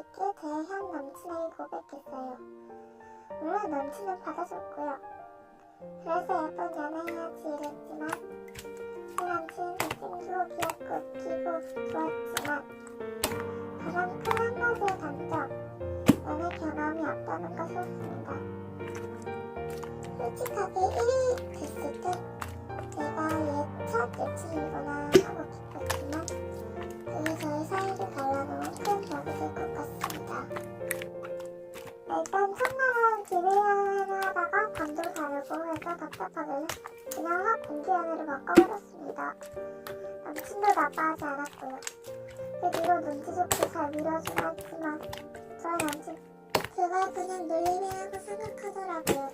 있게 대현 남친에게 고백했어요. 물론 남친은 받아줬고요. 그래서 예쁜 연애해야지 이랬지만 제 남친은 잘생기고 귀엽고 웃기고 좋았지만 가장 큰 한 가지의 단점, 연애 경험이 없다는 것이었습니다. 솔직하게 1위 됐을 땐 제가 얘 첫 여친이구나 하고 기뻤지만 그게 저희 사이를 갈라놓은 큰 벽이 될 것 같습니다. 일단 첫날은 기대연애를 하다가 밤도 자르고 해서 답답하길래 그냥 확 공개연애로 바꿔버렸습니다. 남친도 나빠하지 않았고요. 그 뒤로 눈치 좋게 잘 밀어주긴 했지만 저희 남친 그걸 그냥 놀림이라고 생각하더라고요.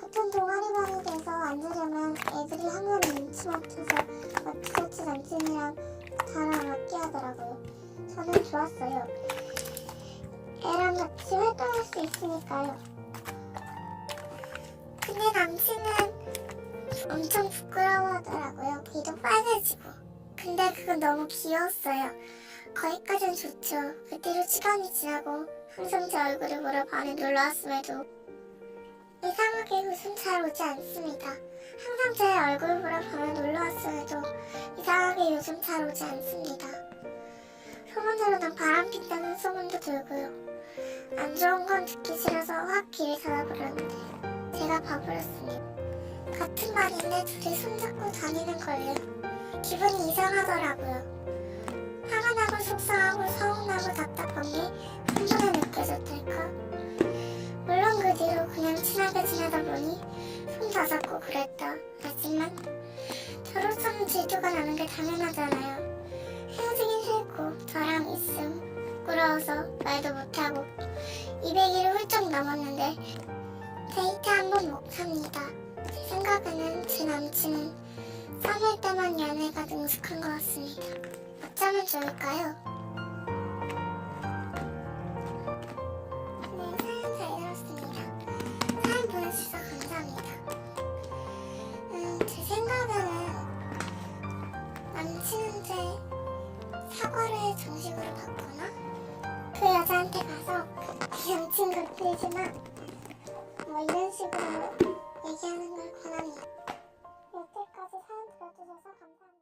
같은 동아리반이 돼서 앉으려면 애들이 항상 눈치 맞춰서 어찌저찌 남친이랑 저랑 맞게 하더라고요. 저는 좋았어요. 애랑 같이 활동할 수 있으니까요. 근데 남친은 엄청 부끄러워하더라고요. 귀도 빨개지고. 근데 그건 너무 귀여웠어요. 거기까진 좋죠. 그 뒤로 시간이 지나고 항상 제 얼굴을 보러 반에 놀러왔음에도 이상하게 웃음 잘 오지 않습니다. 항상 제 얼굴 보러 밤에 놀러왔음에도 이상하게 요즘 잘 오지 않습니다. 소문으로는 바람핀다는 소문도 들고요. 안 좋은 건 듣기 싫어서 확 길을 찾아버렸는데 제가 봐버렸습니다. 같은 반인데 둘이 손잡고 다니는 걸요. 기분이 이상하더라고요. 화가 나고 속상하고 서운하고 답답한 게 한번에 느껴졌달까? 물론 그 뒤로 그냥 친하게 지내다 보니 손 다 잡고 그랬다. 하지만 저로서는 질투가 나는 게 당연하잖아요. 헤어지긴 싫고 저랑 있음 부끄러워서 말도 못하고 200일을 훌쩍 넘었는데 데이트 한 번 못합니다. 제 생각에는 제 남친은 썸일 때만 연애가 능숙한 것 같습니다. 어쩌면 좋을까요? 네, 사연 잘 들었습니다. 사연 보내주셔서 감사합니다. 제 생각에는 남친한테 사과를 정식으로 받거나 그 여자한테 가서 그 남친 그렇지만 뭐 이런 식으로 얘기하는 걸 권합니다. 여태까지 사연 들어주셔서 감사합니다.